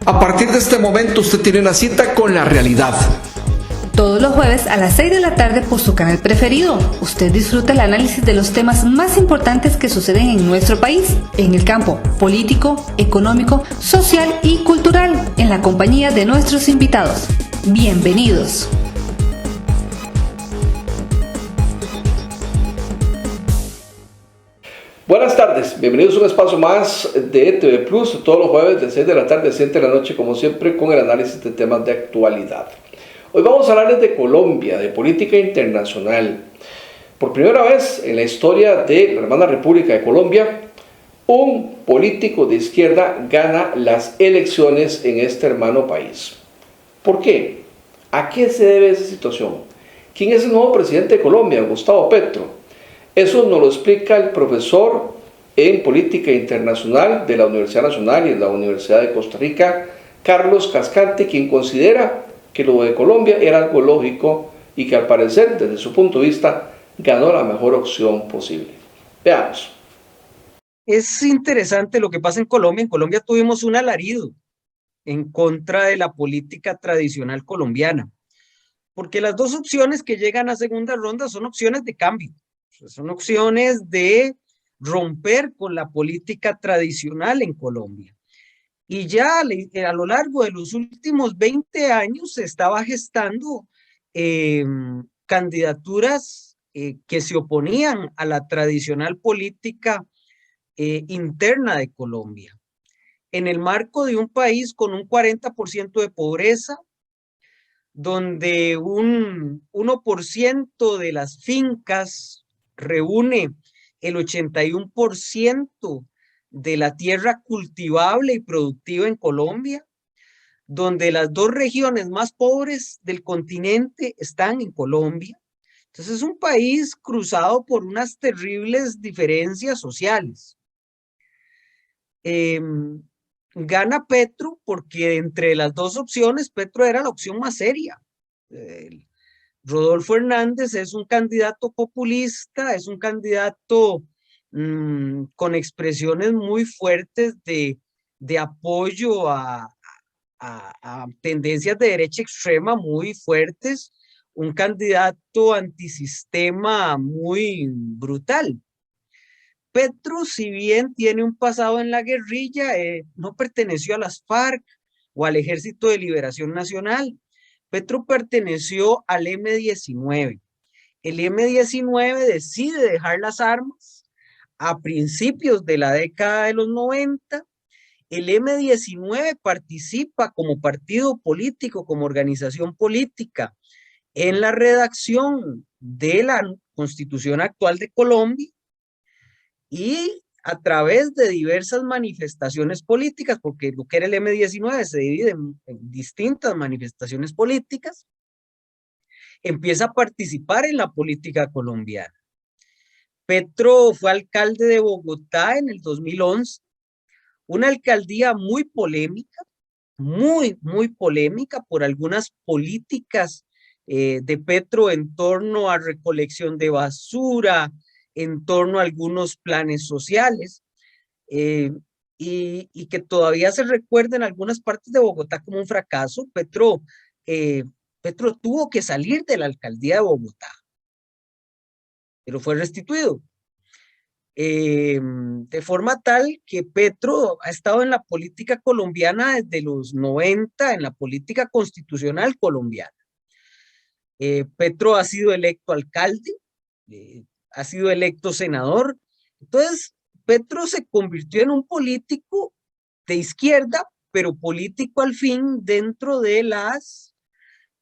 A partir de este momento usted tiene una cita con la realidad. Todos los jueves a las 6 de la tarde por su canal preferido. Usted disfruta el análisis de los temas más importantes que suceden en nuestro país, en el campo político, económico, social y cultural, en la compañía de nuestros invitados. Bienvenidos. Buenas tardes, bienvenidos a un espacio más de TV Plus, todos los jueves de 6 de la tarde a 7 de la noche, como siempre, con el análisis de temas de actualidad. Hoy vamos a hablarles de Colombia, de política internacional. Por primera vez en la historia de la hermana República de Colombia, un político de izquierda gana las elecciones en este hermano país. ¿Por qué? ¿A qué se debe esa situación? ¿Quién es el nuevo presidente de Colombia, Gustavo Petro? Eso nos lo explica el profesor en política internacional de la Universidad Nacional y de la Universidad de Costa Rica, Carlos Cascante, quien considera que lo de Colombia era algo lógico y que al parecer, desde su punto de vista, ganó la mejor opción posible. Veamos. Es interesante lo que pasa en Colombia. En Colombia tuvimos un alarido en contra de la política tradicional colombiana, porque las dos opciones que llegan a segunda ronda son opciones de cambio. Son opciones de romper con la política tradicional en Colombia. Y ya a lo largo de los últimos 20 años se estaba gestando candidaturas que se oponían a la tradicional política interna de Colombia. En el marco de un país con un 40% de pobreza, donde un 1% de las fincas reúne el 81% de la tierra cultivable y productiva en Colombia, donde las dos regiones más pobres del continente están en Colombia. Entonces es un país cruzado por unas terribles diferencias sociales. Gana Petro porque entre las dos opciones, Petro era la opción más seria. Rodolfo Hernández es un candidato populista, es un candidato con expresiones muy fuertes de apoyo a tendencias de derecha extrema muy fuertes, un candidato antisistema muy brutal. Petro, si bien tiene un pasado en la guerrilla, no perteneció a las FARC o al Ejército de Liberación Nacional. Petro perteneció al M-19. El M-19 decide dejar las armas a principios de la década de los 90. El M-19 participa como partido político, como organización política, en la redacción de la Constitución actual de Colombia y a través de diversas manifestaciones políticas, porque lo que era el M-19 se divide en distintas manifestaciones políticas, empieza a participar en la política colombiana. Petro fue alcalde de Bogotá en el 2011, una alcaldía muy polémica, muy polémica por algunas políticas de Petro en torno a recolección de basura, en torno a algunos planes sociales, y que todavía se recuerda en algunas partes de Bogotá como un fracaso. Petro tuvo que salir de la alcaldía de Bogotá, pero fue restituido. De forma tal que Petro ha estado en la política colombiana desde los 90, en la política constitucional colombiana. Petro ha sido electo alcalde, ha sido electo senador. Entonces, Petro se convirtió en un político de izquierda, pero político al fin dentro de las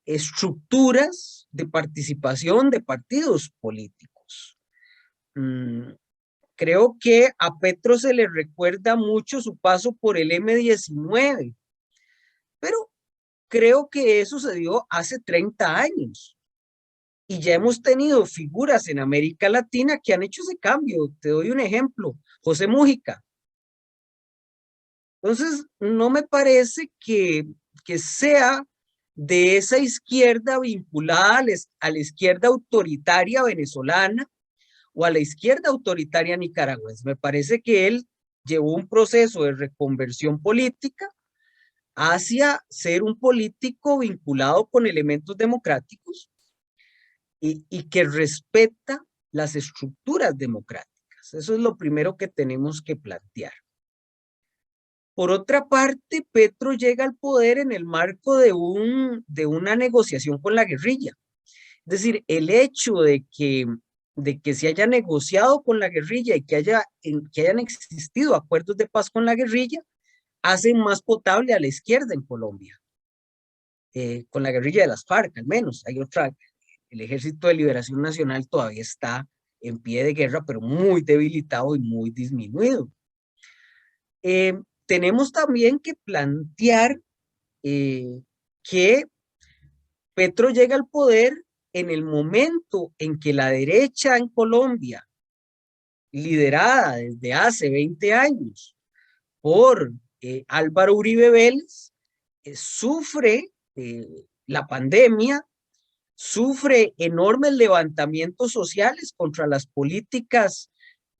estructuras de participación de partidos políticos. Creo que a Petro se le recuerda mucho su paso por el M-19, pero creo que eso se dio hace 30 años. Y ya hemos tenido figuras en América Latina que han hecho ese cambio. Te doy un ejemplo, José Mújica. Entonces, no me parece que sea de esa izquierda vinculada a la izquierda autoritaria venezolana o a la izquierda autoritaria nicaragüense. Me parece que él llevó un proceso de reconversión política hacia ser un político vinculado con elementos democráticos y que respeta las estructuras democráticas. Eso es lo primero que tenemos que plantear. Por otra parte, Petro llega al poder en el marco de una negociación con la guerrilla. Es decir, el hecho de que se haya negociado con la guerrilla y que hayan existido acuerdos de paz con la guerrilla, hacen más potable a la izquierda en Colombia. Con la guerrilla de las FARC, al menos. Hay otra, el Ejército de Liberación Nacional todavía está en pie de guerra, pero muy debilitado y muy disminuido. Tenemos también que plantear que Petro llega al poder en el momento en que la derecha en Colombia, liderada desde hace 20 años por Álvaro Uribe Vélez, sufre la pandemia, sufre enormes levantamientos sociales contra las políticas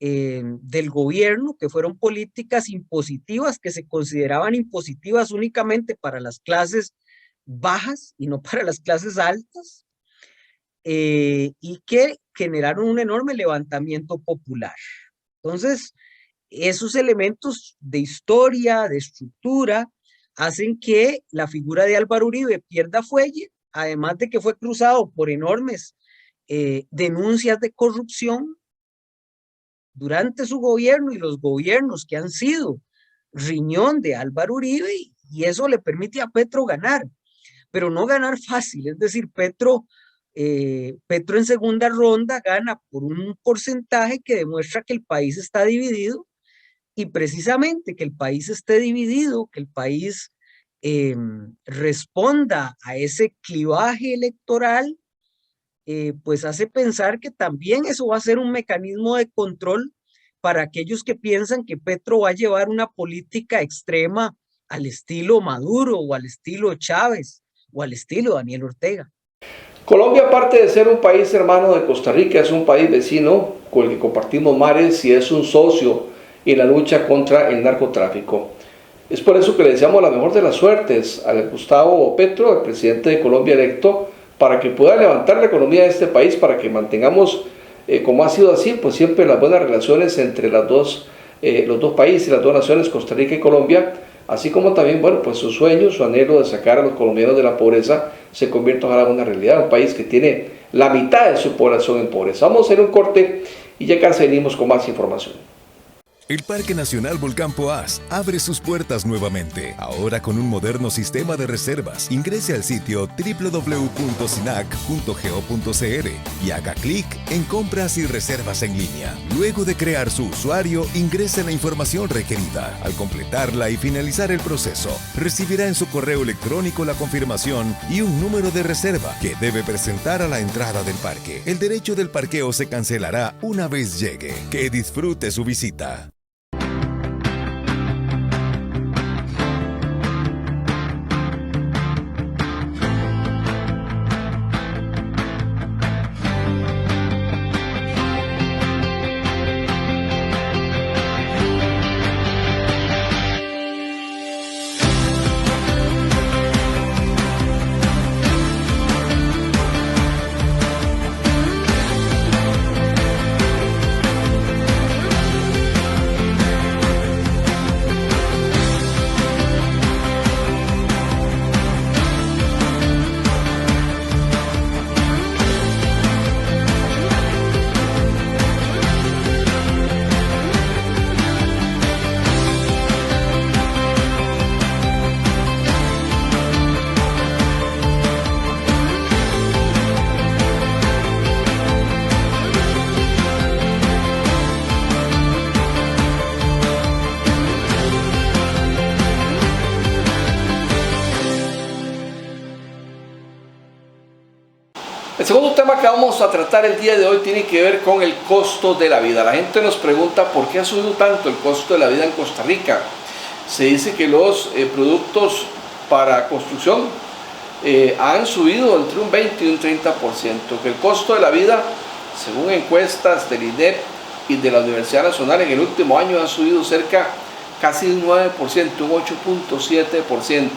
del gobierno, que fueron políticas impositivas, que se consideraban impositivas únicamente para las clases bajas y no para las clases altas, y que generaron un enorme levantamiento popular. Entonces, esos elementos de historia, de estructura, hacen que la figura de Álvaro Uribe pierda fuelle, además de que fue cruzado por enormes denuncias de corrupción durante su gobierno y los gobiernos que han sido riñón de Álvaro Uribe, y eso le permite a Petro ganar, pero no ganar fácil. Es decir, Petro en segunda ronda gana por un porcentaje que demuestra que el país está dividido, y precisamente que el país esté dividido, que el país responda a ese clivaje electoral, pues hace pensar que también eso va a ser un mecanismo de control para aquellos que piensan que Petro va a llevar una política extrema al estilo Maduro o al estilo Chávez o al estilo Daniel Ortega. Colombia, aparte de ser un país hermano de Costa Rica, es un país vecino con el que compartimos mares y es un socio en la lucha contra el narcotráfico. Es por eso que le deseamos la mejor de las suertes a Gustavo Petro, el presidente de Colombia electo, para que pueda levantar la economía de este país, para que mantengamos, como ha sido así, pues siempre las buenas relaciones entre los dos países, las dos naciones, Costa Rica y Colombia, así como también, bueno, pues su sueño, su anhelo de sacar a los colombianos de la pobreza se convierta ojalá en una realidad, un país que tiene la mitad de su población en pobreza. Vamos a hacer un corte y ya casi venimos con más información. El Parque Nacional Volcán Poás abre sus puertas nuevamente, ahora con un moderno sistema de reservas. Ingrese al sitio www.sinac.go.cr y haga clic en Compras y Reservas en línea. Luego de crear su usuario, ingrese la información requerida. Al completarla y finalizar el proceso, recibirá en su correo electrónico la confirmación y un número de reserva que debe presentar a la entrada del parque. El derecho del parqueo se cancelará una vez llegue. Que disfrute su visita. El segundo tema que vamos a tratar el día de hoy tiene que ver con el costo de la vida. La gente nos pregunta por qué ha subido tanto el costo de la vida en Costa Rica. Se dice que los productos para construcción han subido entre un 20 y un 30%, que el costo de la vida, según encuestas del INEP, y de la Universidad Nacional en el último año han subido casi un 9%, un 8.7%.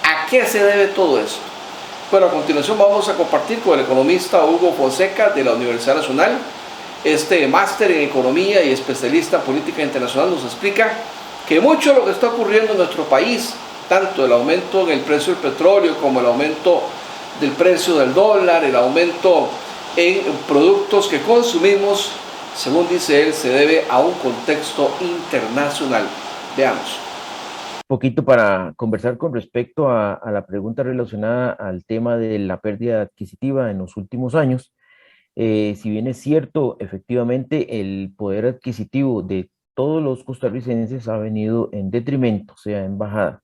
¿A qué se debe todo esto? Bueno, a continuación vamos a compartir con el economista Hugo Fonseca de la Universidad Nacional. Este máster en economía y especialista en política internacional nos explica que mucho de lo que está ocurriendo en nuestro país, tanto el aumento en el precio del petróleo como el aumento del precio del dólar, el aumento en productos que consumimos, según dice él, se debe a un contexto internacional. Veamos. Poquito para conversar con respecto a la pregunta relacionada al tema de la pérdida adquisitiva en los últimos años. Si bien es cierto, efectivamente, el poder adquisitivo de todos los costarricenses ha venido en detrimento, o sea, en bajada.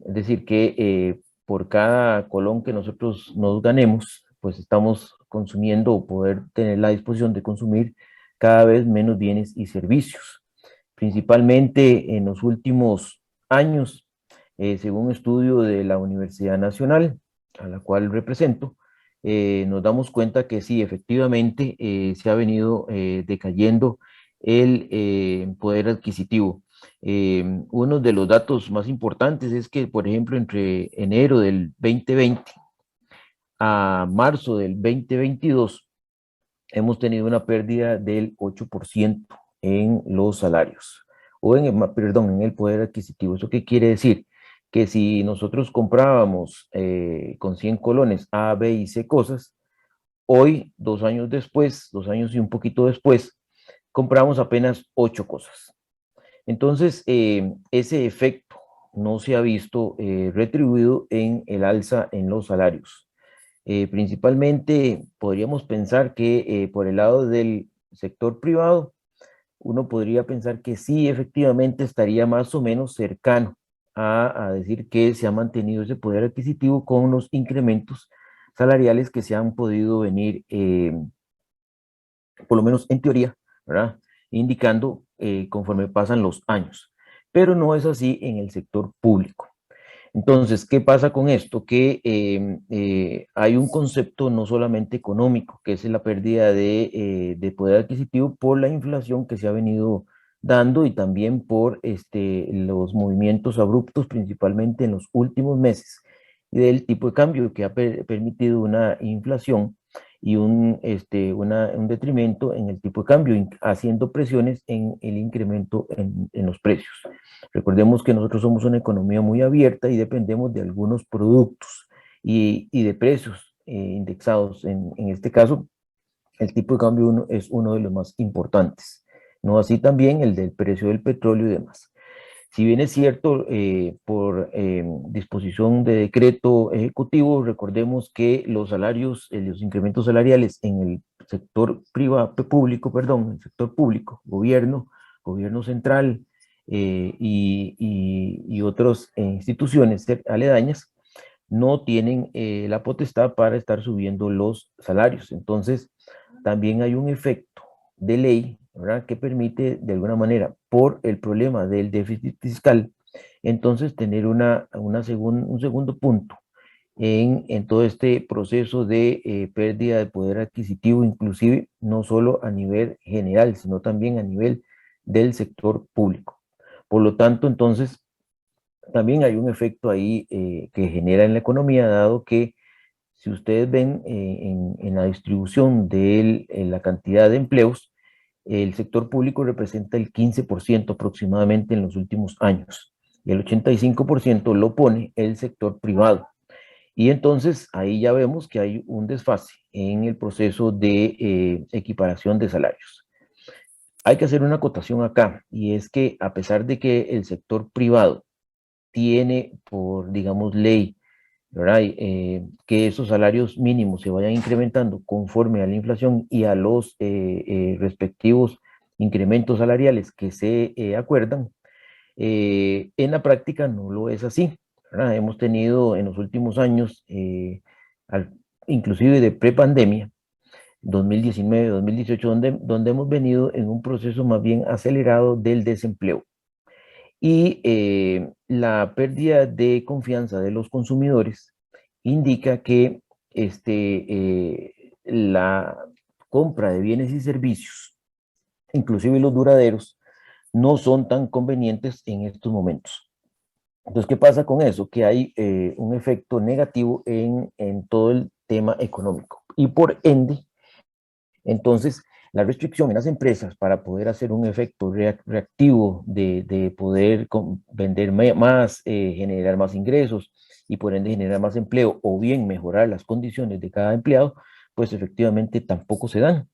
Es decir, que por cada colón que nosotros nos ganemos, pues estamos consumiendo o poder tener la disposición de consumir cada vez menos bienes y servicios. Principalmente en los últimos años, según un estudio de la Universidad Nacional, a la cual represento, nos damos cuenta que sí, efectivamente, se ha venido decayendo el poder adquisitivo. Uno de los datos más importantes es que, por ejemplo, entre enero del 2020 a marzo del 2022, hemos tenido una pérdida del 8% en los salarios, o en el poder adquisitivo. ¿Eso qué quiere decir? Que si nosotros comprábamos con 100 colones A, B y C cosas, hoy, 2 años después, 2 años y un poquito después, compramos apenas 8 cosas. Entonces, ese efecto no se ha visto retribuido en el alza en los salarios. Principalmente podríamos pensar que por el lado del sector privado, uno podría pensar que sí, efectivamente estaría más o menos cercano a decir que se ha mantenido ese poder adquisitivo con los incrementos salariales que se han podido venir, por lo menos en teoría, ¿verdad? Indicando conforme pasan los años. Pero no es así en el sector público. Entonces, ¿qué pasa con esto? Que hay un concepto no solamente económico, que es la pérdida de poder adquisitivo por la inflación que se ha venido dando y también por los movimientos abruptos, principalmente en los últimos meses, del tipo de cambio que ha permitido una inflación y un detrimento en el tipo de cambio, haciendo presiones en el incremento en los precios. Recordemos que nosotros somos una economía muy abierta y dependemos de algunos productos y de precios indexados. En este caso, el tipo de cambio es uno de los más importantes, no así también el del precio del petróleo y demás. Si bien es cierto, por disposición de decreto ejecutivo, recordemos que los salarios, los incrementos salariales en el sector el sector público, gobierno central y otras instituciones aledañas, no tienen la potestad para estar subiendo los salarios. Entonces, también hay un efecto de ley, ¿verdad?, que permite de alguna manera, por el problema del déficit fiscal, entonces tener un segundo punto en todo este proceso de pérdida de poder adquisitivo, inclusive no solo a nivel general, sino también a nivel del sector público. Por lo tanto, entonces, también hay un efecto ahí que genera en la economía, dado que si ustedes ven en la distribución de la cantidad de empleos, el sector público representa el 15% aproximadamente en los últimos años, y el 85% lo pone el sector privado. Y entonces ahí ya vemos que hay un desfase en el proceso de equiparación de salarios. Hay que hacer una acotación acá, y es que a pesar de que el sector privado tiene por, digamos, ley, ¿verdad?, que esos salarios mínimos se vayan incrementando conforme a la inflación y a los respectivos incrementos salariales que se acuerdan, en la práctica no lo es así, ¿verdad? Hemos tenido en los últimos años, inclusive de prepandemia, 2019, 2018, donde hemos venido en un proceso más bien acelerado del desempleo. Y la pérdida de confianza de los consumidores indica que la compra de bienes y servicios inclusive los duraderos, no son tan convenientes en estos momentos. Entonces, ¿qué pasa con eso? Que hay un efecto negativo en todo el tema económico. Y por ende, entonces, la restricción en las empresas para poder hacer un efecto reactivo de poder vender más, generar más ingresos y por ende generar más empleo o bien mejorar las condiciones de cada empleado, pues efectivamente tampoco se dan.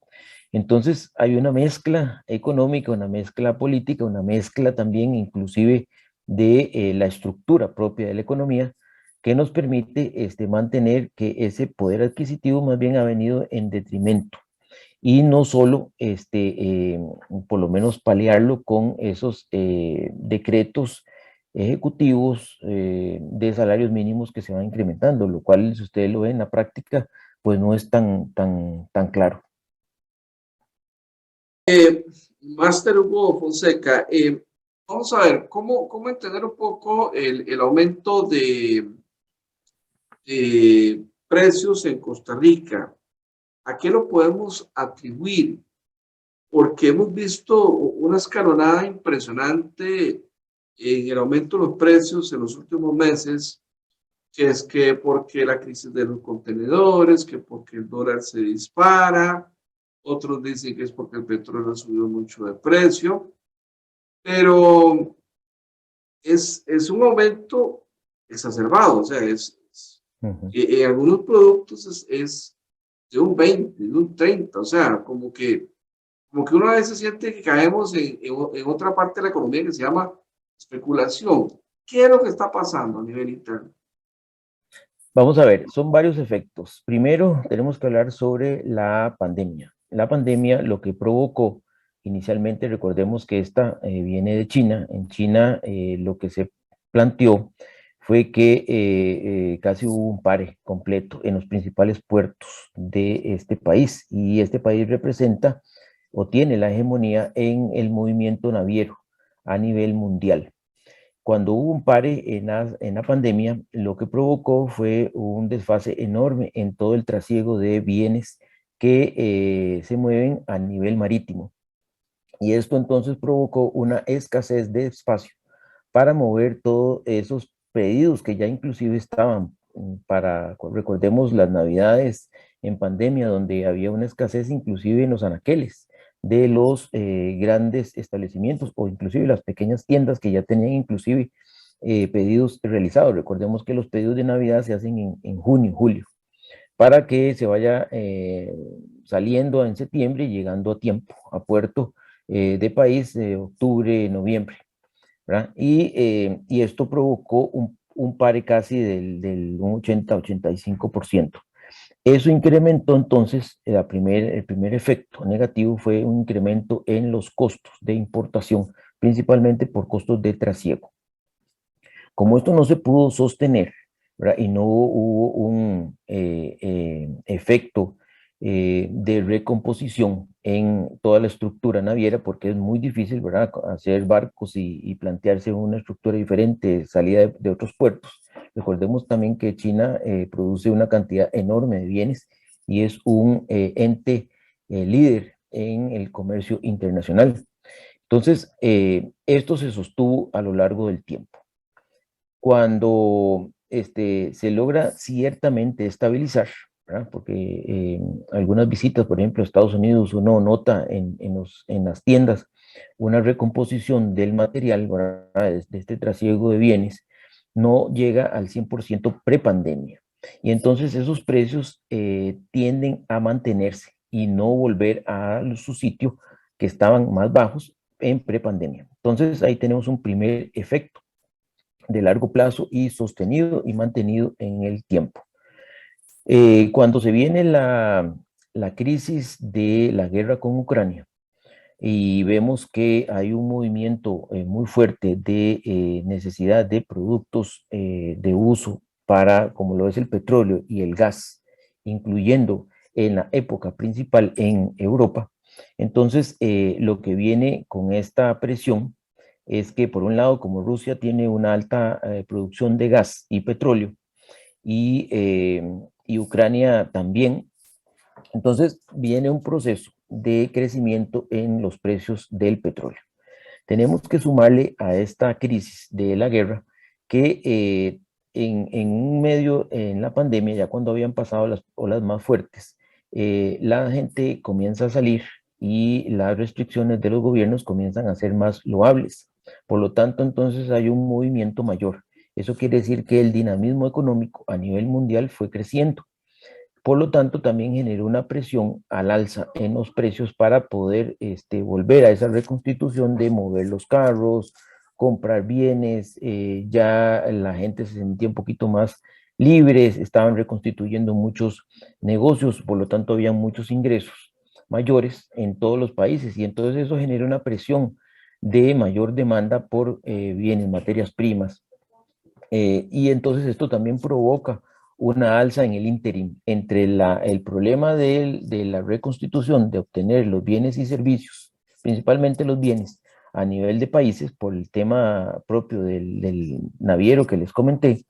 Entonces hay una mezcla económica, una mezcla política, una mezcla también inclusive de la estructura propia de la economía que nos permite mantener que ese poder adquisitivo más bien ha venido en detrimento y no solo, por lo menos paliarlo con esos decretos ejecutivos de salarios mínimos que se van incrementando, lo cual, si ustedes lo ven en la práctica, pues no es tan claro. Máster Hugo Fonseca, vamos a ver, ¿cómo entender un poco el aumento de precios en Costa Rica? ¿A qué lo podemos atribuir? Porque hemos visto una escalonada impresionante en el aumento de los precios en los últimos meses, que es que porque la crisis de los contenedores, que porque el dólar se dispara, otros dicen que es porque el petróleo subió mucho de precio, pero es un aumento exacerbado, o sea, en algunos productos es de un 20, de un 30, o sea, como que uno a veces siente que caemos en otra parte de la economía que se llama especulación. ¿Qué es lo que está pasando a nivel interno? Vamos a ver, son varios efectos. Primero, tenemos que hablar sobre la pandemia. La pandemia lo que provocó inicialmente, recordemos que esta viene de China. En China lo que se planteó fue que casi hubo un pare completo en los principales puertos de este país y este país representa o tiene la hegemonía en el movimiento naviero a nivel mundial. Cuando hubo un pare en la pandemia, lo que provocó fue un desfase enorme en todo el trasiego de bienes que se mueven a nivel marítimo. Y esto entonces provocó una escasez de espacio para mover todos esos pedidos que ya inclusive estaban recordemos las navidades en pandemia, donde había una escasez inclusive en los anaqueles de los grandes establecimientos o inclusive las pequeñas tiendas que ya tenían inclusive pedidos realizados. Recordemos que los pedidos de Navidad se hacen en junio, julio, para que se vaya saliendo en septiembre y llegando a tiempo a puerto de país octubre, noviembre, ¿verdad? Y esto provocó un pare casi del 80-85%. Eso incrementó entonces, el primer efecto negativo fue un incremento en los costos de importación, principalmente por costos de trasiego. Como esto no se pudo sostener, ¿verdad? Y no hubo un efecto de recomposición en toda la estructura naviera, porque es muy difícil, ¿verdad?, hacer barcos y plantearse una estructura diferente, salida de otros puertos. Recordemos también que China produce una cantidad enorme de bienes y es un ente líder en el comercio internacional. Entonces, esto se sostuvo a lo largo del tiempo. Cuando se logra ciertamente estabilizar, ¿verdad? Porque algunas visitas, por ejemplo, a Estados Unidos, uno nota en las tiendas una recomposición del material, ¿verdad?, de este trasiego de bienes, no llega al 100% prepandemia. Y entonces esos precios tienden a mantenerse y no volver a su sitio que estaban más bajos en prepandemia. Entonces ahí tenemos un primer efecto de largo plazo y sostenido y mantenido en el tiempo. Cuando se viene la crisis de la guerra con Ucrania y vemos que hay un movimiento muy fuerte de necesidad de productos de uso para, como lo es el petróleo y el gas, incluyendo en la época principal en Europa, entonces lo que viene con esta presión es que por un lado, como Rusia tiene una alta producción de gas y petróleo y Ucrania también, entonces viene un proceso de crecimiento en los precios del petróleo. Tenemos que sumarle a esta crisis de la guerra que en un medio, en la pandemia, ya cuando habían pasado las olas más fuertes, la gente comienza a salir y las restricciones de los gobiernos comienzan a ser más loables. Por lo tanto, entonces hay un movimiento mayor. Eso quiere decir que el dinamismo económico a nivel mundial fue creciendo. Por lo tanto, también generó una presión al alza en los precios para poder volver a esa reconstitución de mover los carros, comprar bienes, ya la gente se sentía un poquito más libres, estaban reconstituyendo muchos negocios, por lo tanto había muchos ingresos mayores en todos los países y entonces eso genera una presión de mayor demanda por bienes, materias primas, y entonces esto también provoca una alza en el ínterin entre el problema de la reconstitución, de obtener los bienes y servicios, principalmente los bienes a nivel de países por el tema propio del naviero que les comenté.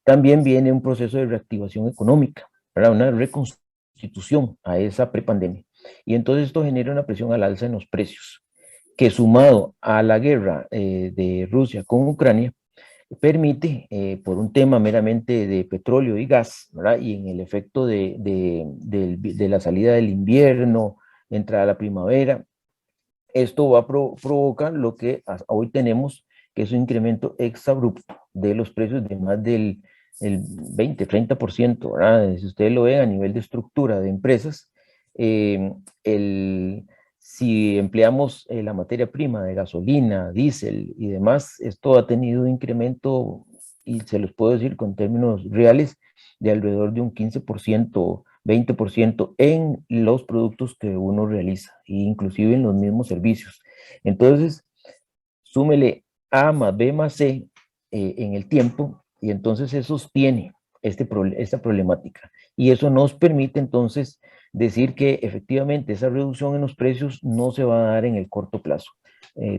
También viene un proceso de reactivación económica, ¿verdad? Una reconstitución a esa prepandemia. Y entonces esto genera una presión al alza en los precios, que sumado a la guerra de Rusia con Ucrania, permite, por un tema meramente de petróleo y gas, ¿verdad? Y en el efecto de la salida del invierno, entrada la primavera, esto va a provocar lo que hoy tenemos, que es un incremento exabrupto de los precios de más del 20-30%, ¿verdad? Si ustedes lo ven a nivel de estructura de empresas, si empleamos la materia prima de gasolina, diésel y demás, esto ha tenido un incremento, y se los puedo decir con términos reales, de alrededor de un 15%, 20% en los productos que uno realiza, e inclusive en los mismos servicios. Entonces, súmele A más B más C en el tiempo, y entonces eso sostiene esta problemática. Y eso nos permite entonces decir que efectivamente esa reducción en los precios no se va a dar en el corto plazo.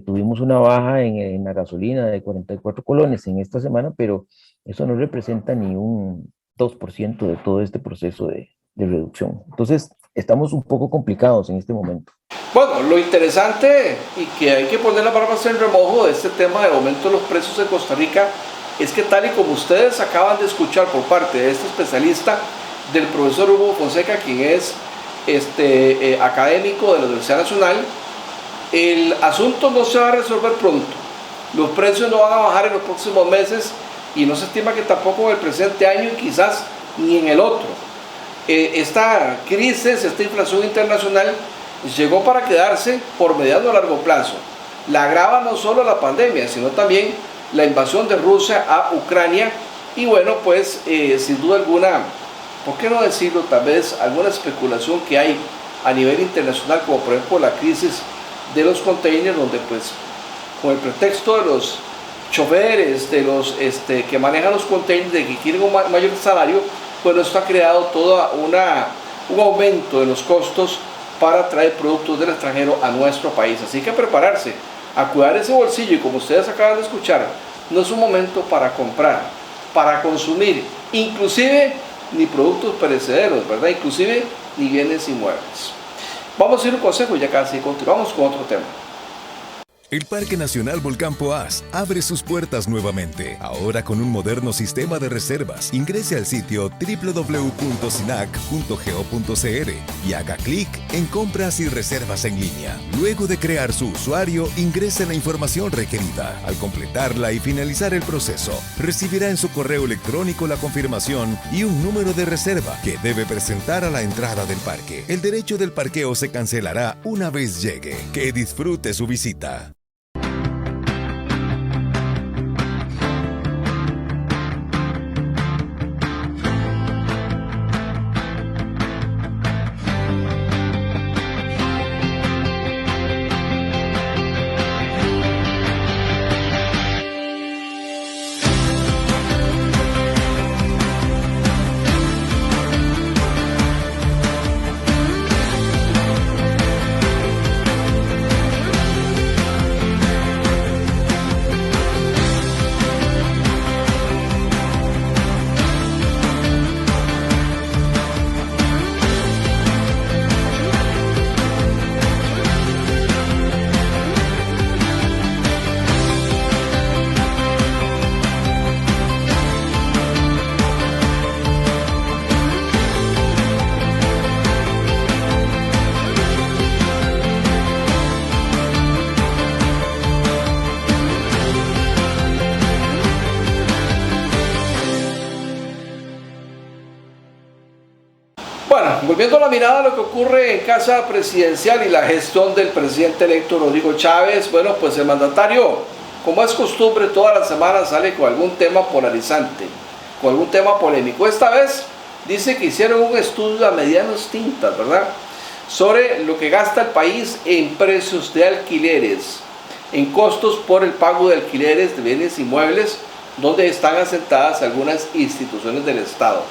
Tuvimos una baja en la gasolina de 44 colones en esta semana, pero eso no representa ni un 2% de todo este proceso de reducción. Entonces, estamos un poco complicados en este momento. Bueno, lo interesante y que hay que poner la barba en remojo de este tema del aumento de los precios en Costa Rica es que, tal y como ustedes acaban de escuchar por parte de este especialista, del profesor Hugo Fonseca, quien es académico de la Universidad Nacional, el asunto no se va a resolver pronto. Los precios no van a bajar en los próximos meses y no se estima que tampoco en el presente año y quizás ni en el otro. Esta crisis, esta inflación internacional llegó para quedarse por mediano a largo plazo. La agrava no solo la pandemia, sino también la invasión de Rusia a Ucrania y bueno, pues sin duda alguna, ¿por qué no decirlo? Tal vez alguna especulación que hay a nivel internacional, como por ejemplo la crisis de los containers, donde pues con el pretexto de los choferes, de los que manejan los containers, de que quieren un mayor salario, pues esto ha creado todo un aumento de los costos para traer productos del extranjero a nuestro país. Así que prepararse, a cuidar ese bolsillo, y como ustedes acaban de escuchar, no es un momento para comprar, para consumir, inclusive ni productos perecederos, ¿verdad? Inclusive ni bienes inmuebles. Vamos a ir a un consejo y ya casi continuamos con otro tema. El Parque Nacional Volcán Poás abre sus puertas nuevamente, ahora con un moderno sistema de reservas. Ingrese al sitio www.sinac.go.cr y haga clic en Compras y Reservas en línea. Luego de crear su usuario, ingrese la información requerida. Al completarla y finalizar el proceso, recibirá en su correo electrónico la confirmación y un número de reserva que debe presentar a la entrada del parque. El derecho del parqueo se cancelará una vez llegue. Que disfrute su visita. Bueno, volviendo a la mirada a lo que ocurre en Casa Presidencial y la gestión del presidente electo Rodrigo Chávez, bueno, pues el mandatario, como es costumbre, todas las semanas sale con algún tema polarizante, con algún tema polémico. Esta vez dice que hicieron un estudio a medianos tintas, ¿verdad?, sobre lo que gasta el país en precios de alquileres, en costos por el pago de alquileres de bienes inmuebles donde están asentadas algunas instituciones del Estado.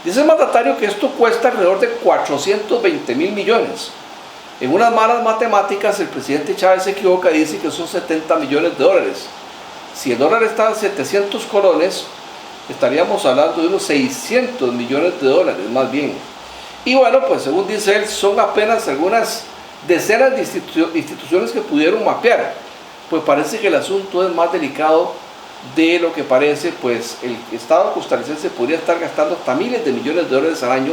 Dice el mandatario que esto cuesta alrededor de 420.000 millones. En unas malas matemáticas, el presidente Chávez se equivoca y dice que son 70 millones de dólares. Si el dólar está a 700 colones, estaríamos hablando de unos 600 millones de dólares, más bien. Y bueno, pues según dice él, son apenas algunas decenas de instituciones que pudieron mapear. Pues parece que el asunto es más delicado de lo que parece, pues el Estado costarricense podría estar gastando hasta miles de millones de dólares al año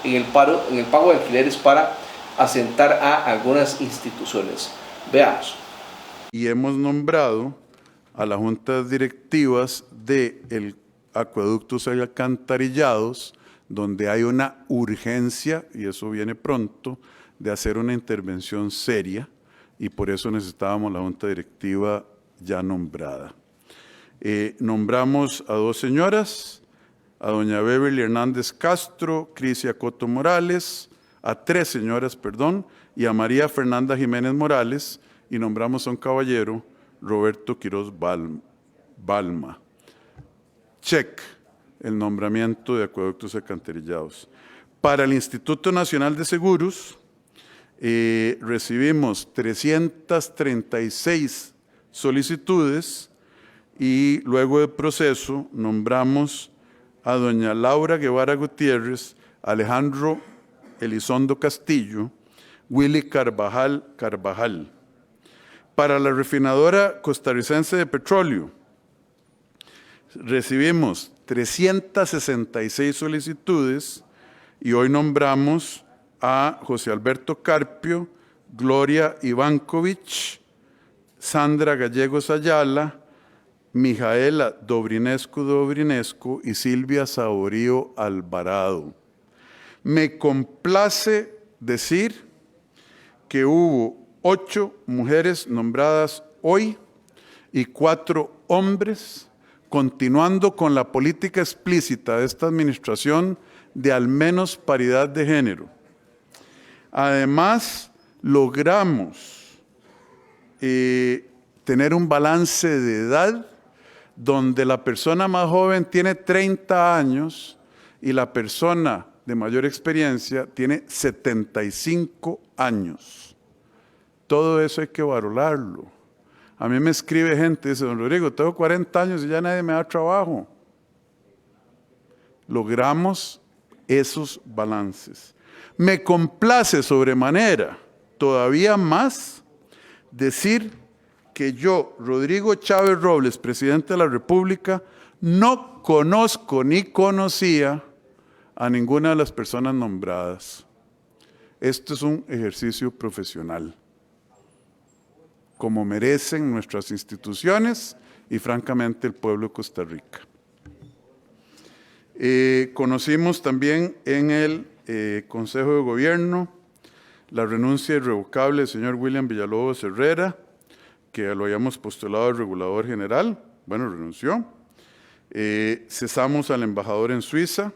en el pago de alquileres para asentar a algunas instituciones. Veamos. Y hemos nombrado a las juntas directivas del acueductos y alcantarillados, donde hay una urgencia, y eso viene pronto, de hacer una intervención seria, y por eso necesitábamos la junta directiva ya nombrada. Nombramos a dos señoras, a doña Beverly Hernández Castro, Crisia Coto Morales, a tres señoras, perdón, y a María Fernanda Jiménez Morales, y nombramos a un caballero, Roberto Quiroz Balma. Check el nombramiento de acueductos alcantarillados. Para el Instituto Nacional de Seguros, recibimos 336 solicitudes y luego del proceso nombramos a doña Laura Guevara Gutiérrez, Alejandro Elizondo Castillo, Willy Carvajal. Para la refinadora costarricense de petróleo, recibimos 366 solicitudes y hoy nombramos a José Alberto Carpio, Gloria Ivankovich, Sandra Gallegos Ayala, Mijaela Dobrinescu y Silvia Saborío Alvarado. Me complace decir que hubo 8 mujeres nombradas hoy y 4 hombres, continuando con la política explícita de esta administración de al menos paridad de género. Además, logramos tener un balance de edad donde la persona más joven tiene 30 años y la persona de mayor experiencia tiene 75 años. Todo eso hay que valorarlo. A mí me escribe gente, dice, don Rodrigo, tengo 40 años y ya nadie me da trabajo. Logramos esos balances. Me complace sobremanera, todavía más, decir que yo, Rodrigo Chávez Robles, presidente de la República, no conozco ni conocía a ninguna de las personas nombradas. Esto es un ejercicio profesional, como merecen nuestras instituciones y francamente el pueblo de Costa Rica. Conocimos también en el Consejo de Gobierno la renuncia irrevocable del señor William Villalobos Herrera, que lo habíamos postulado al regulador general, bueno, renunció. Cesamos al embajador en Suiza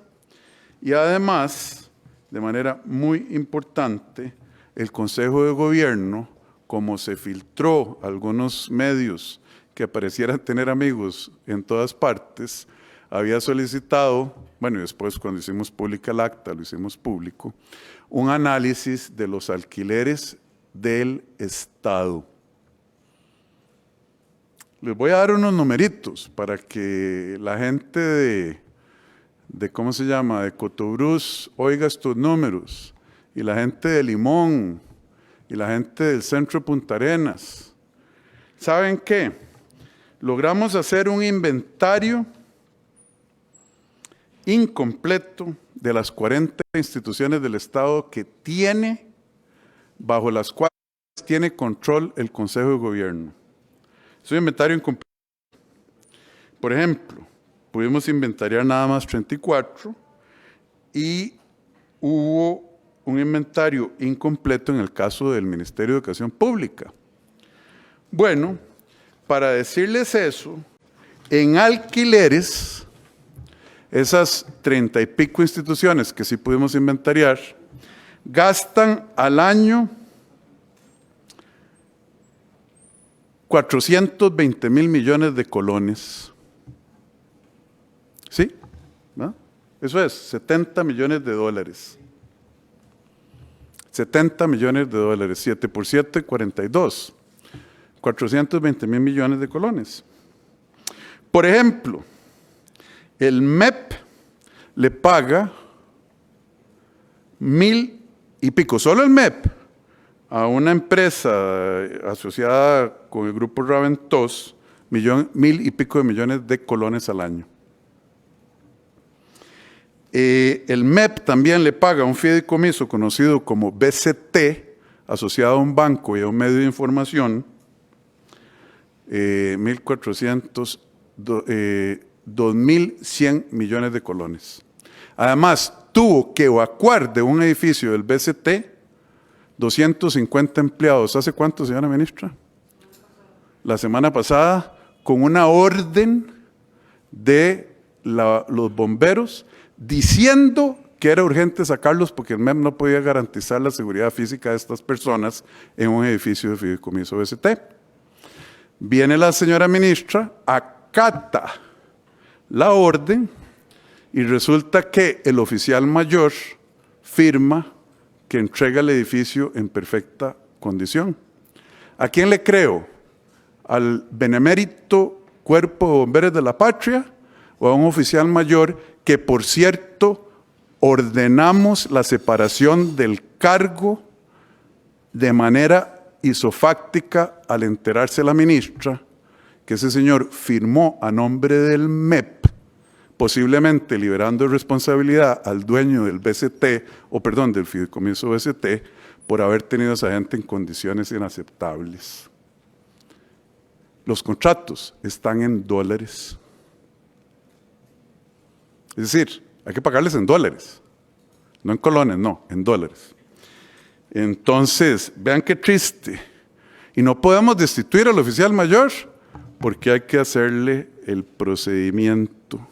y además, de manera muy importante, el Consejo de Gobierno, como se filtró algunos medios que parecieran tener amigos en todas partes, había solicitado, bueno, y después cuando hicimos pública el acta, lo hicimos público, un análisis de los alquileres del Estado. Les voy a dar unos numeritos para que la gente de ¿cómo se llama?, de Cotobruz oiga estos números, y la gente de Limón, y la gente del centro de Punta Arenas. ¿Saben qué? Logramos hacer un inventario incompleto de las 40 instituciones del Estado que tiene, bajo las cuales tiene control el Consejo de Gobierno. Es un inventario incompleto. Por ejemplo, pudimos inventariar nada más 34 y hubo un inventario incompleto en el caso del Ministerio de Educación Pública. Bueno, para decirles eso, en alquileres, esas 30 y pico instituciones que sí pudimos inventariar, gastan al año 420,000 millones de colones. ¿Sí? ¿No? Eso es 70 millones de dólares. 70 millones de dólares, 7 por 7, 42. 420,000 millones de colones. Por ejemplo, el MEP le paga 1,000 y pico, solo el MEP, a una empresa asociada con el grupo Raventós, 1,000 y pico de millones de colones al año. El MEP también le paga a un fideicomiso conocido como BCT, asociado a un banco y a un medio de información, 2,100 millones de colones. Además, tuvo que evacuar de un edificio del BCT 250 empleados. ¿Hace cuánto, señora ministra? La semana pasada, con una orden de los bomberos diciendo que era urgente sacarlos porque el MEP no podía garantizar la seguridad física de estas personas en un edificio de fideicomiso BCT. Viene la señora ministra, acata la orden y resulta que el oficial mayor firma que entrega el edificio en perfecta condición. ¿A quién le creo? ¿Al benemérito Cuerpo de Bomberos de la Patria o a un oficial mayor que, por cierto, ordenamos la separación del cargo de manera isofáctica al enterarse la ministra que ese señor firmó a nombre del MEP, posiblemente liberando de responsabilidad al dueño del BCT, del fideicomiso BCT, por haber tenido a esa gente en condiciones inaceptables? Los contratos están en dólares. Es decir, hay que pagarles en dólares, no en colones, no, en dólares. Entonces, vean qué triste. Y no podemos destituir al oficial mayor porque hay que hacerle el procedimiento.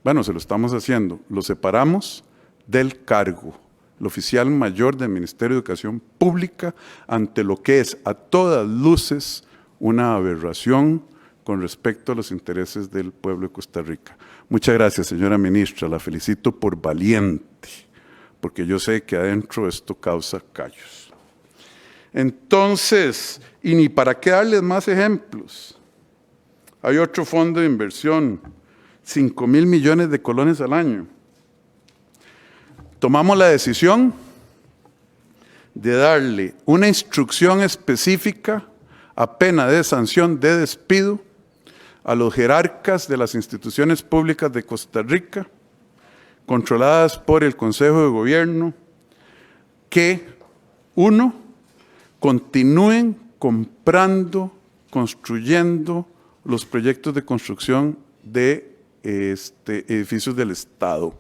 Bueno, se lo estamos haciendo. Lo separamos del cargo. El oficial mayor del Ministerio de Educación Pública, ante lo que es a todas luces una aberración con respecto a los intereses del pueblo de Costa Rica. Muchas gracias, señora ministra. La felicito por valiente, porque yo sé que adentro esto causa callos. Entonces, y ni para qué darles más ejemplos. Hay otro fondo de inversión, 5,000 millones de colones al año. Tomamos la decisión de darle una instrucción específica a pena de sanción de despido a los jerarcas de las instituciones públicas de Costa Rica, controladas por el Consejo de Gobierno, que, uno, continúen comprando, construyendo los proyectos de construcción de edificios del Estado.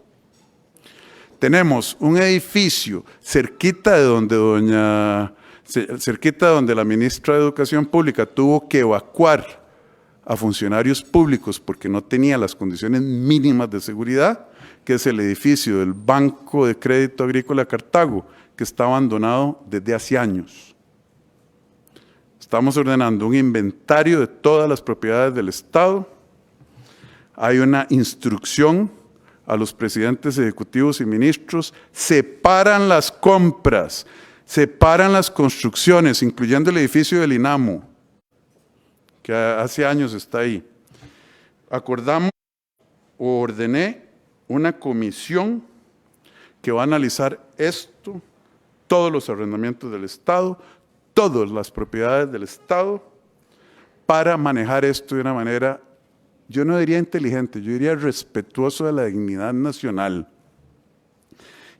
Tenemos un edificio cerquita de donde la ministra de Educación Pública tuvo que evacuar a funcionarios públicos porque no tenía las condiciones mínimas de seguridad, que es el edificio del Banco de Crédito Agrícola Cartago, que está abandonado desde hace años. Estamos ordenando un inventario de todas las propiedades del Estado. Hay una instrucción a los presidentes ejecutivos y ministros, separan las compras, separan las construcciones, incluyendo el edificio del INAMO, que hace años está ahí. Acordamos o ordené una comisión que va a analizar esto, todos los arrendamientos del Estado, todas las propiedades del Estado, para manejar esto de una manera, yo no diría inteligente, yo diría respetuoso de la dignidad nacional.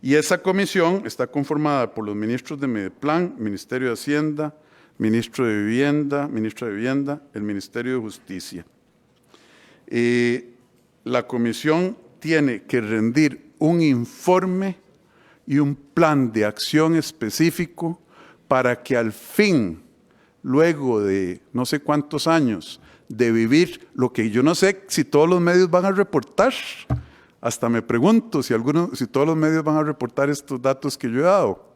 Y esa comisión está conformada por los ministros de Medeplan, Ministerio de Hacienda, ministra de Vivienda, el Ministerio de Justicia. La comisión tiene que rendir un informe y un plan de acción específico para que al fin, luego de no sé cuántos años de vivir lo que yo no sé si todos los medios van a reportar, hasta me pregunto si todos los medios van a reportar estos datos que yo he dado,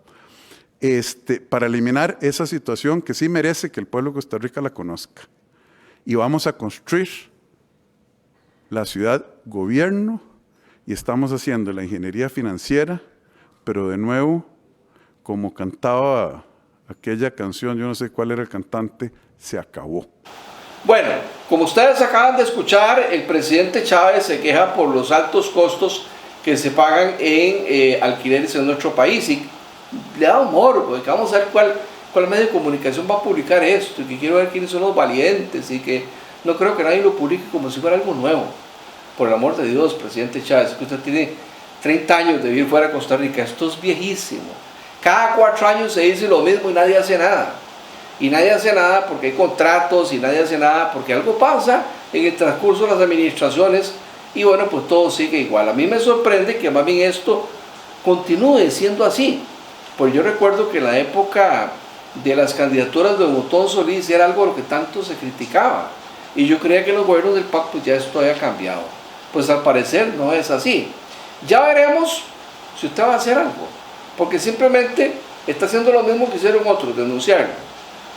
para eliminar esa situación que sí merece que el pueblo de Costa Rica la conozca. Y vamos a construir la ciudad gobierno y estamos haciendo la ingeniería financiera, pero de nuevo, como cantaba aquella canción, yo no sé cuál era el cantante, se acabó. Bueno, como ustedes acaban de escuchar, el presidente Chávez se queja por los altos costos que se pagan en alquileres en nuestro país y le da humor, porque vamos a ver cuál medio de comunicación va a publicar esto, y que quiero ver quiénes son los valientes, y que no creo que nadie lo publique como si fuera algo nuevo. Por el amor de Dios, presidente Chávez, que usted tiene 30 años de vivir fuera de Costa Rica, esto es viejísimo. Cada 4 años se dice lo mismo y nadie hace nada. Y nadie hace nada porque hay contratos, y nadie hace nada porque algo pasa en el transcurso de las administraciones, y bueno, pues todo sigue igual. A mí me sorprende que más bien esto continúe siendo así. Pues yo recuerdo que en la época de las candidaturas de Otón Solís era algo de lo que tanto se criticaba, y yo creía que en los gobiernos del PAC pues ya esto había cambiado. Pues al parecer no es así. Ya veremos si usted va a hacer algo, porque simplemente está haciendo lo mismo que hicieron otros, denunciarlo.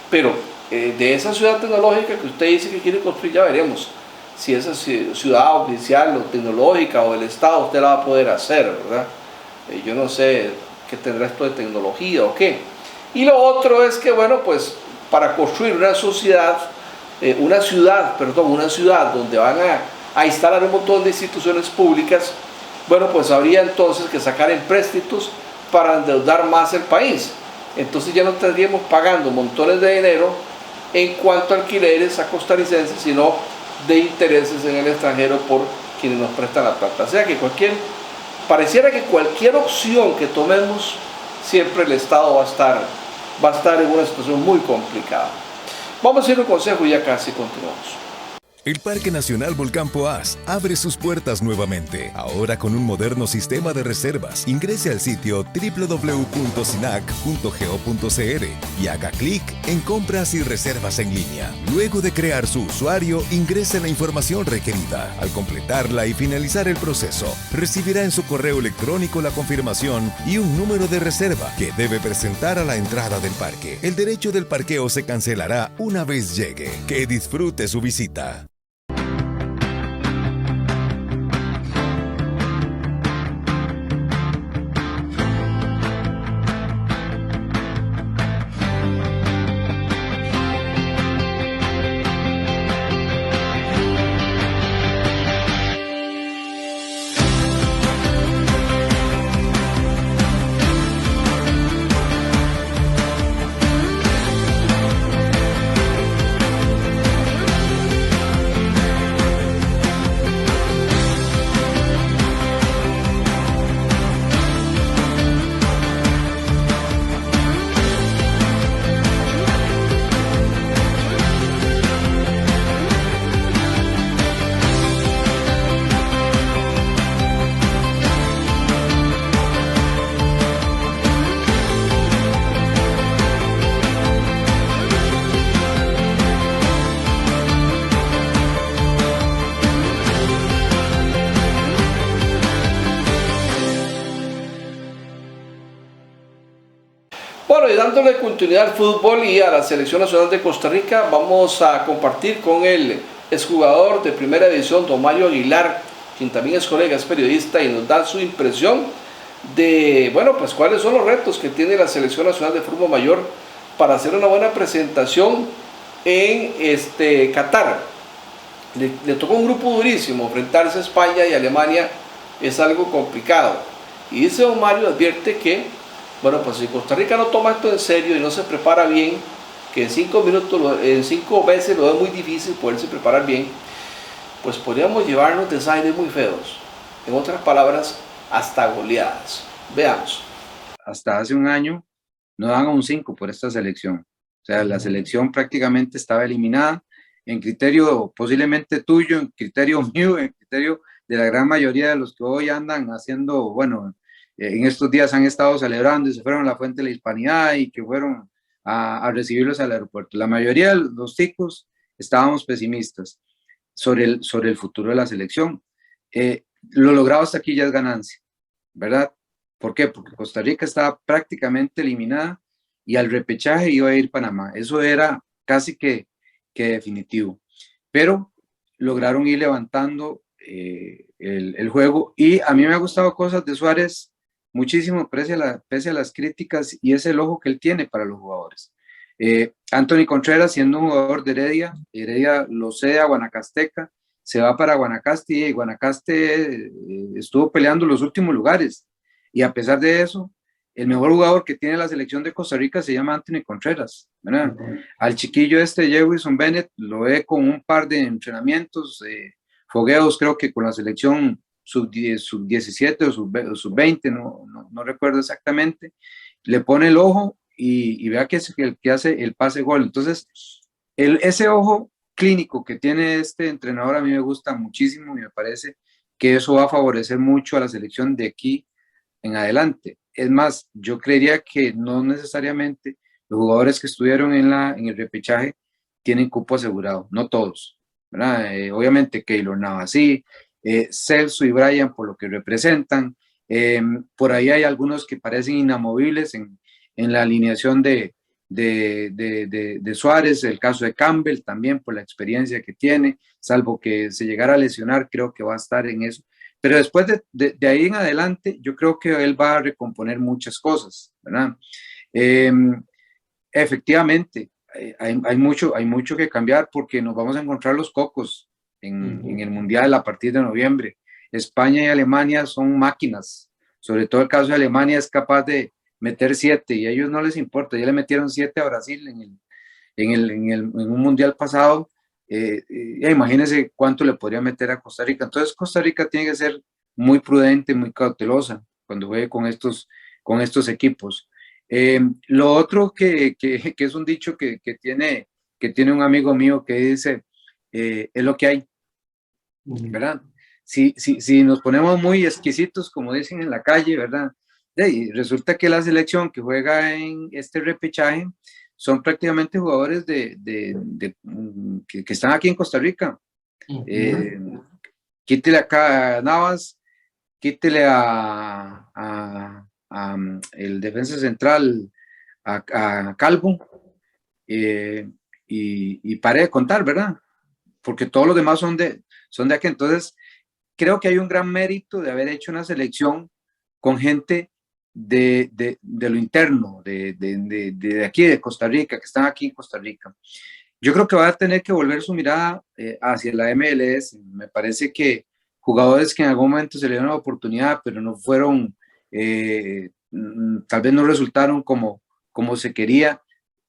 Pero de esa ciudad tecnológica que usted dice que quiere construir, ya veremos si esa ciudad oficial o tecnológica o del Estado usted la va a poder hacer, ¿verdad? Yo no sé qué tendrá esto de tecnología o qué. Y lo otro es que, bueno, pues para construir una ciudad donde van a instalar un montón de instituciones públicas, bueno, pues habría entonces que sacar empréstitos para endeudar más el país. Entonces ya no estaríamos pagando montones de dinero en cuanto a alquileres a costarricenses, sino de intereses en el extranjero por quienes nos prestan la plata. O sea que pareciera que cualquier opción que tomemos, siempre el Estado va a estar en una situación muy complicada. Vamos a ir a un consejo y ya casi continuamos. El Parque Nacional Volcán Poás abre sus puertas nuevamente, ahora con un moderno sistema de reservas. Ingrese al sitio www.sinac.go.cr y haga clic en Compras y Reservas en línea. Luego de crear su usuario, ingrese la información requerida. Al completarla y finalizar el proceso, recibirá en su correo electrónico la confirmación y un número de reserva que debe presentar a la entrada del parque. El derecho del parqueo se cancelará una vez llegue. Que disfrute su visita. Bueno, y dándole continuidad al fútbol y a la Selección Nacional de Costa Rica, vamos a compartir con el exjugador de primera división, don Mario Aguilar, quien también es colega, es periodista, y nos da su impresión de, bueno, pues cuáles son los retos que tiene la Selección Nacional de Fútbol Mayor para hacer una buena presentación en Qatar. Le tocó un grupo durísimo, enfrentarse a España y Alemania es algo complicado. Y dice don Mario, advierte que, bueno, pues si Costa Rica no toma esto en serio y no se prepara bien, que en 5 veces lo es muy difícil poderse preparar bien, pues podríamos llevarnos desaires muy feos. En otras palabras, hasta goleadas. Veamos. Hasta hace un año no daban un 5 por esta selección. O sea, la selección prácticamente estaba eliminada en criterio posiblemente tuyo, en criterio mío, en criterio de la gran mayoría de los que hoy andan haciendo, bueno, en estos días han estado celebrando y se fueron a la Fuente de la Hispanidad y que fueron a recibirlos al aeropuerto. La mayoría de los ticos estábamos pesimistas sobre el futuro de la selección. Lo logrado hasta aquí ya es ganancia, ¿verdad? ¿Por qué? Porque Costa Rica estaba prácticamente eliminada y al repechaje iba a ir Panamá. Eso era casi que definitivo. Pero lograron ir levantando el juego y a mí me ha gustado cosas de Suárez muchísimo pese a las críticas y es el ojo que él tiene para los jugadores. Anthony Contreras, siendo un jugador de Heredia lo cede a Guanacasteca, se va para Guanacaste y Guanacaste estuvo peleando los últimos lugares y a pesar de eso, el mejor jugador que tiene la selección de Costa Rica se llama Anthony Contreras, ¿verdad? Al chiquillo Jefferson Bennett lo ve con un par de entrenamientos, fogueos creo que con la selección sub-17 o sub-20, no recuerdo exactamente, le pone el ojo y vea que es el que hace el pase gol. Entonces, ese ojo clínico que tiene este entrenador a mí me gusta muchísimo y me parece que eso va a favorecer mucho a la selección de aquí en adelante. Es más, yo creería que no necesariamente los jugadores que estuvieron en el repechaje tienen cupo asegurado, no todos, ¿verdad? Obviamente Keylor Navas sí, Celso y Brian por lo que representan, por ahí hay algunos que parecen inamovibles en la alineación de Suárez, el caso de Campbell también por la experiencia que tiene, salvo que se llegara a lesionar, creo que va a estar en eso. Pero después de ahí en adelante, yo creo que él va a recomponer muchas cosas, ¿verdad? Efectivamente, hay mucho que cambiar porque nos vamos a encontrar los cocos en el Mundial a partir de noviembre. España y Alemania son máquinas, sobre todo el caso de Alemania es capaz de meter 7 y a ellos no les importa, ya le metieron 7 a Brasil en un Mundial pasado. Imagínense cuánto le podría meter a Costa Rica. Entonces Costa Rica tiene que ser muy prudente, muy cautelosa cuando juegue con estos equipos. Lo otro que es un dicho que tiene un amigo mío que dice, es lo que hay, ¿verdad? Si nos ponemos muy exquisitos, como dicen en la calle, ¿verdad? Y resulta que la selección que juega en este repechaje son prácticamente jugadores que están aquí en Costa Rica. Quítele acá a Navas, quítele a el defensa central, a Calvo, y pare de contar, ¿verdad? Porque todos los demás son de aquí. Entonces, creo que hay un gran mérito de haber hecho una selección con gente de lo interno, de aquí, de Costa Rica, que están aquí en Costa Rica. Yo creo que va a tener que volver su mirada hacia la MLS. Me parece que jugadores que en algún momento se le dieron la oportunidad, pero no fueron, tal vez no resultaron como se quería,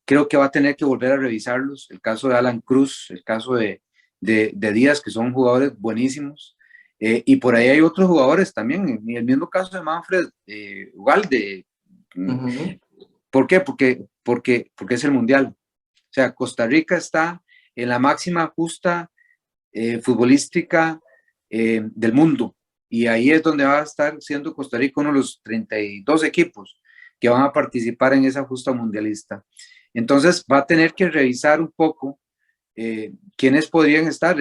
creo que va a tener que volver a revisarlos. El caso de Alan Cruz, el caso de Díaz, que son jugadores buenísimos. Y por ahí hay otros jugadores también, en el mismo caso de Manfred Ugalde. ¿Por qué? Porque es el Mundial. O sea, Costa Rica está en la máxima justa futbolística del mundo. Y ahí es donde va a estar siendo Costa Rica uno de los 32 equipos que van a participar en esa justa mundialista. Entonces va a tener que revisar un poco quiénes podrían estar.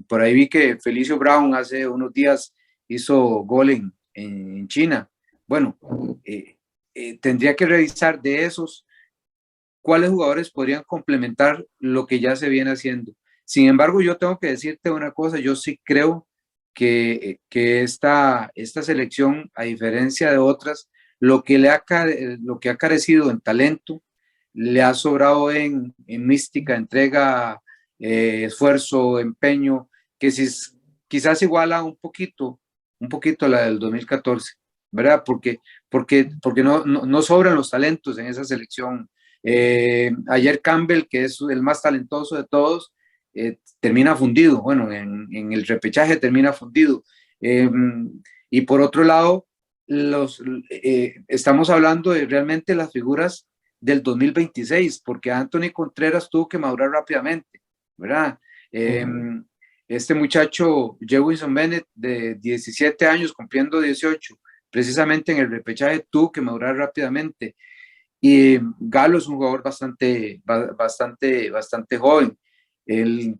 Por ahí vi que Felicio Brown hace unos días hizo gol en China. Bueno, tendría que revisar de esos cuáles jugadores podrían complementar lo que ya se viene haciendo. Sin embargo, yo tengo que decirte una cosa, yo sí creo que esta selección, a diferencia de otras, lo que ha carecido en talento, le ha sobrado en mística, entrega, esfuerzo, empeño, que quizás iguala un poquito a la del 2014, ¿verdad? Porque no sobran los talentos en esa selección. Ayer Campbell, que es el más talentoso de todos, termina fundido, bueno, en el repechaje termina fundido. Y por otro lado, estamos hablando de realmente las figuras del 2026, porque Anthony Contreras tuvo que madurar rápidamente, ¿verdad? Este muchacho, Jefferson Bennett, de 17 años, cumpliendo 18, precisamente en el repechaje tuvo que madurar rápidamente. Y Galo es un jugador bastante joven.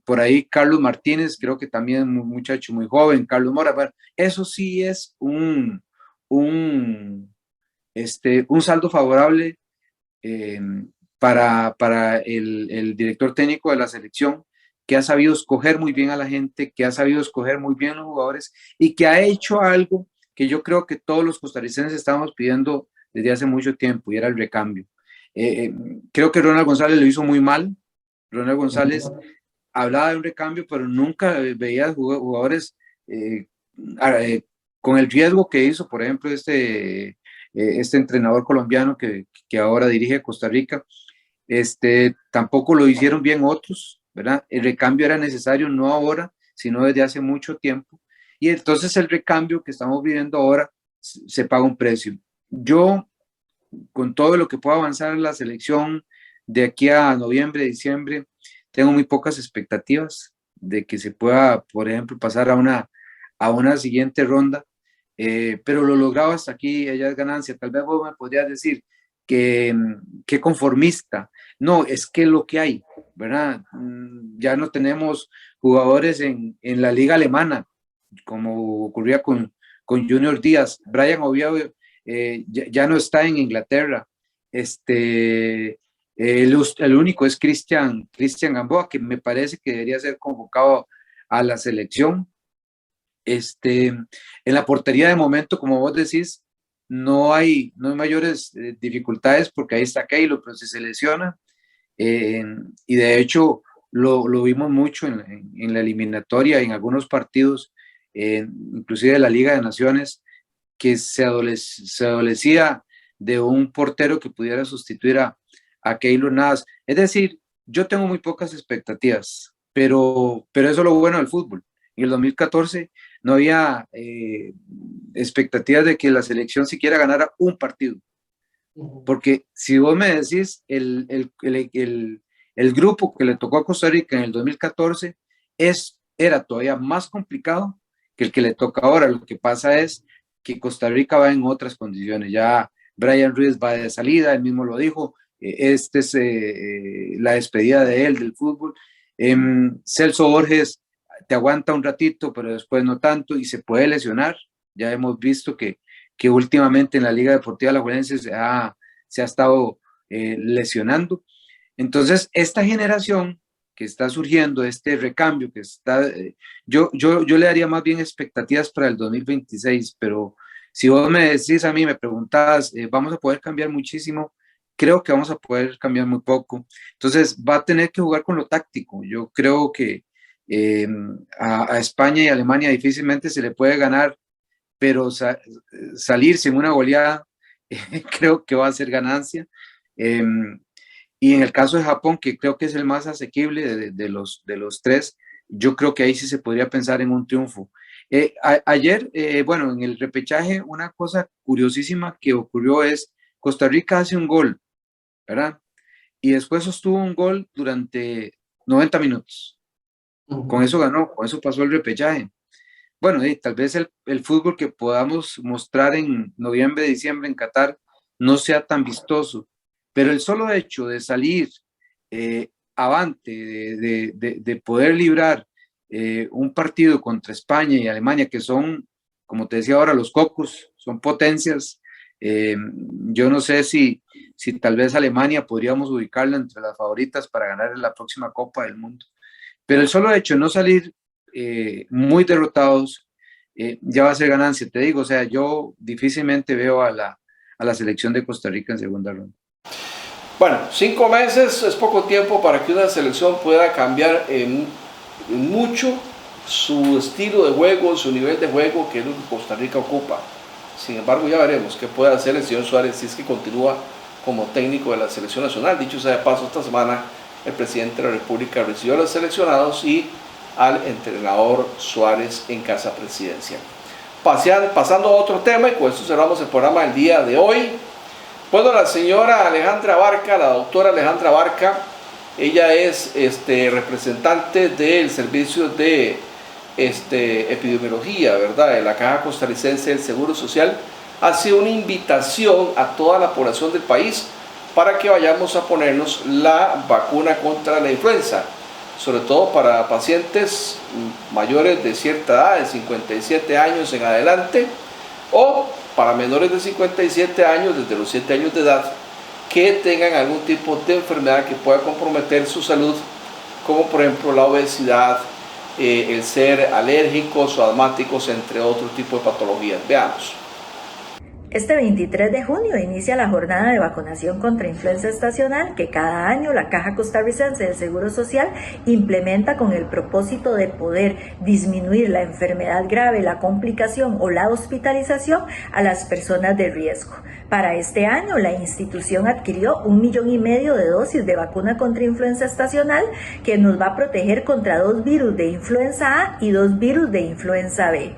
Por ahí Carlos Martínez, creo que también es un muchacho muy joven. Carlos Mora, bueno, eso sí es un saldo favorable eh, para el director técnico de la selección, que ha sabido escoger muy bien a la gente, que ha sabido escoger muy bien a los jugadores y que ha hecho algo que yo creo que todos los costarricenses estábamos pidiendo desde hace mucho tiempo, y era el recambio. Creo que Ronald González lo hizo muy mal. Ronald González hablaba de un recambio, pero nunca veía jugadores con el riesgo que hizo, por ejemplo, este entrenador colombiano que ahora dirige Costa Rica. Tampoco lo hicieron bien otros, ¿verdad? El recambio era necesario no ahora, sino desde hace mucho tiempo. Y entonces el recambio que estamos viviendo ahora se paga un precio. Yo, con todo lo que pueda avanzar en la selección de aquí a noviembre, diciembre, tengo muy pocas expectativas de que se pueda, por ejemplo, pasar a una siguiente ronda, pero lo logrado hasta aquí, ella es ganancia. Tal vez vos me podrías decir que conformista. No, es que lo que hay, ¿verdad? Ya no tenemos jugadores en la liga alemana, como ocurría con Junior Díaz. Brian Oviedo ya no está en Inglaterra. El único es Cristian Gamboa, que me parece que debería ser convocado a la selección. En la portería de momento, como vos decís, no hay mayores dificultades, porque ahí está Keylor, pero se lesiona. Y de hecho lo vimos mucho en la eliminatoria, en algunos partidos, inclusive de la Liga de Naciones, que se adolecía de un portero que pudiera sustituir a Keylor Navas. Es decir, yo tengo muy pocas expectativas, pero eso es lo bueno del fútbol. En el 2014 no había expectativas de que la selección siquiera ganara un partido. Porque si vos me decís, el grupo que le tocó a Costa Rica en el 2014 era todavía más complicado que el que le toca ahora. Lo que pasa es que Costa Rica va en otras condiciones. Ya Brian Ruiz va de salida, él mismo lo dijo. Es la despedida de él del fútbol. Celso Borges te aguanta un ratito, pero después no tanto, y se puede lesionar. Ya hemos visto que últimamente en la Liga Deportiva Alajuelense se ha estado lesionando. Entonces, esta generación que está surgiendo, este recambio que está, yo le daría más bien expectativas para el 2026, pero si vos me decís a mí, me preguntás, ¿vamos a poder cambiar muchísimo? Creo que vamos a poder cambiar muy poco. Entonces, va a tener que jugar con lo táctico. Yo creo que a España y Alemania difícilmente se le puede ganar, pero salir sin una goleada creo que va a ser ganancia. Y en el caso de Japón, que creo que es el más asequible de los tres, yo creo que ahí sí se podría pensar en un triunfo. Ayer, bueno, en el repechaje, una cosa curiosísima que ocurrió es Costa Rica hace un gol, ¿verdad? Y después sostuvo un gol durante 90 minutos. Con eso ganó, con eso pasó el repechaje. Bueno, tal vez el fútbol que podamos mostrar en noviembre, diciembre en Qatar no sea tan vistoso, pero el solo hecho de salir avante, de poder librar un partido contra España y Alemania, que son, como te decía ahora, los cocos, son potencias. Yo no sé si tal vez Alemania podríamos ubicarla entre las favoritas para ganar la próxima Copa del Mundo. Pero el solo hecho de no salir muy derrotados ya va a ser ganancia, te digo. O sea, yo difícilmente veo a la selección de Costa Rica en segunda ronda. Bueno, 5 meses es poco tiempo para que una selección pueda cambiar en mucho su estilo de juego, su nivel de juego, que es lo que Costa Rica ocupa. Sin embargo, ya veremos qué puede hacer el señor Suárez si es que continúa como técnico de la selección nacional. Dicho sea de paso, esta semana el presidente de la República recibió a los seleccionados y al entrenador Suárez en casa presidencial. Pasando a otro tema, y con esto cerramos el programa del día de hoy. Bueno, la señora Alejandra Barca, la doctora Alejandra Barca, ella es representante del servicio de epidemiología, ¿verdad?, de la Caja Costarricense del Seguro Social, ha sido una invitación a toda la población del país para que vayamos a ponernos la vacuna contra la influenza, sobre todo para pacientes mayores de cierta edad, de 57 años en adelante, o para menores de 57 años, desde los 7 años de edad, que tengan algún tipo de enfermedad que pueda comprometer su salud, como por ejemplo la obesidad, el ser alérgicos o asmáticos, entre otros tipos de patologías. Veamos. Este 23 de junio inicia la jornada de vacunación contra influenza estacional que cada año la Caja Costarricense del Seguro Social implementa con el propósito de poder disminuir la enfermedad grave, la complicación o la hospitalización a las personas de riesgo. Para este año, la institución adquirió 1,5 millones de dosis de vacuna contra influenza estacional que nos va a proteger contra 2 virus de influenza A y 2 virus de influenza B.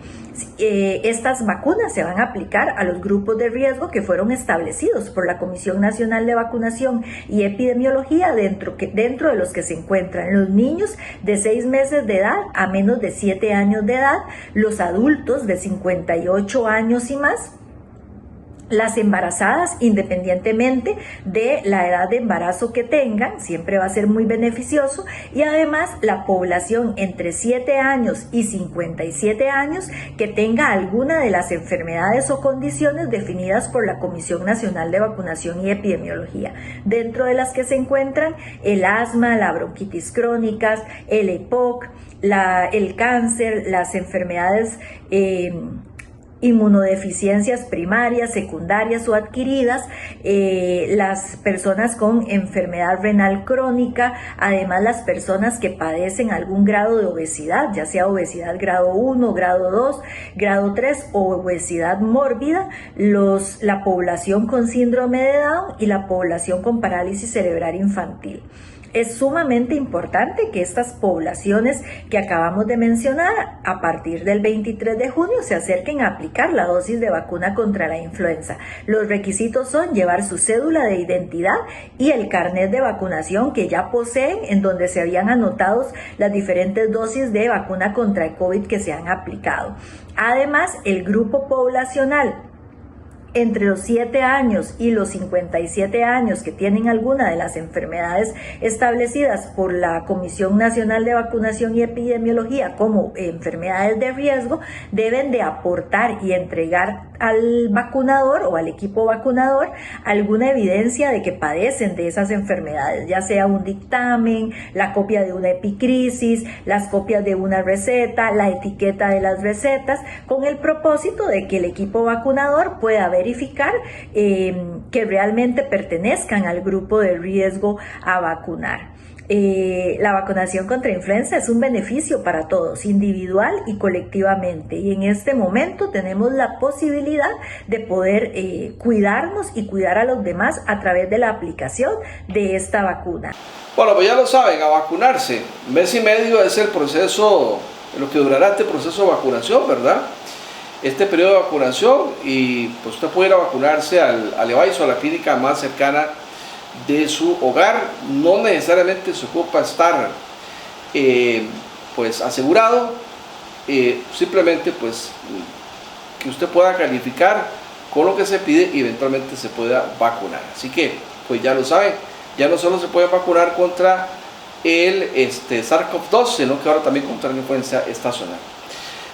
Estas vacunas se van a aplicar a los grupos de riesgo que fueron establecidos por la Comisión Nacional de Vacunación y Epidemiología, dentro de los que se encuentran los niños de 6 meses de edad a menos de 7 años de edad, los adultos de 58 años y más, las embarazadas, independientemente de la edad de embarazo que tengan, siempre va a ser muy beneficioso, y además la población entre 7 años y 57 años que tenga alguna de las enfermedades o condiciones definidas por la Comisión Nacional de Vacunación y Epidemiología, dentro de las que se encuentran el asma, la bronquitis crónicas, el EPOC, el cáncer, las enfermedades inmunodeficiencias primarias, secundarias o adquiridas, las personas con enfermedad renal crónica, además las personas que padecen algún grado de obesidad, ya sea obesidad grado 1, grado 2, grado 3 o obesidad mórbida, la población con síndrome de Down y la población con parálisis cerebral infantil. Es sumamente importante que estas poblaciones que acabamos de mencionar a partir del 23 de junio se acerquen a aplicar la dosis de vacuna contra la influenza. Los requisitos son llevar su cédula de identidad y el carnet de vacunación que ya poseen, en donde se habían anotado las diferentes dosis de vacuna contra el COVID que se han aplicado. Además, el grupo poblacional entre los 7 años y los 57 años que tienen alguna de las enfermedades establecidas por la Comisión Nacional de Vacunación y Epidemiología como enfermedades de riesgo, deben de aportar y entregar al vacunador o al equipo vacunador alguna evidencia de que padecen de esas enfermedades, ya sea un dictamen, la copia de una epicrisis, las copias de una receta, la etiqueta de las recetas, con el propósito de que el equipo vacunador pueda verificar que realmente pertenezcan al grupo de riesgo a vacunar. La vacunación contra influenza es un beneficio para todos, individual y colectivamente, y en este momento tenemos la posibilidad de poder cuidarnos y cuidar a los demás a través de la aplicación de esta vacuna. Bueno, pues ya lo saben, a vacunarse. 1 mes y medio es el proceso, lo que durará este proceso de vacunación, ¿verdad? Este periodo de vacunación, y pues usted puede ir a vacunarse al EVAIS o a la clínica más cercana de su hogar. No necesariamente se ocupa estar pues asegurado, simplemente pues que usted pueda calificar con lo que se pide y eventualmente se pueda vacunar. Así que pues ya lo saben, ya no solo se puede vacunar contra el SARS-CoV-2, sino que ahora también contra la influenza estacional.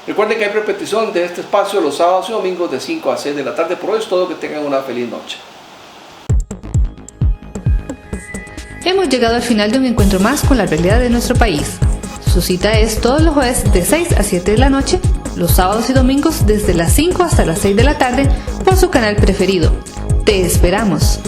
Recuerden que hay repetición de este espacio los sábados y domingos de 5 a 6 de la tarde. Por hoy es todo, que tengan una feliz noche. Hemos llegado al final de un encuentro más con la realidad de nuestro país. Su cita es todos los jueves de 6 a 7 de la noche, los sábados y domingos desde las 5 hasta las 6 de la tarde por su canal preferido. Te esperamos.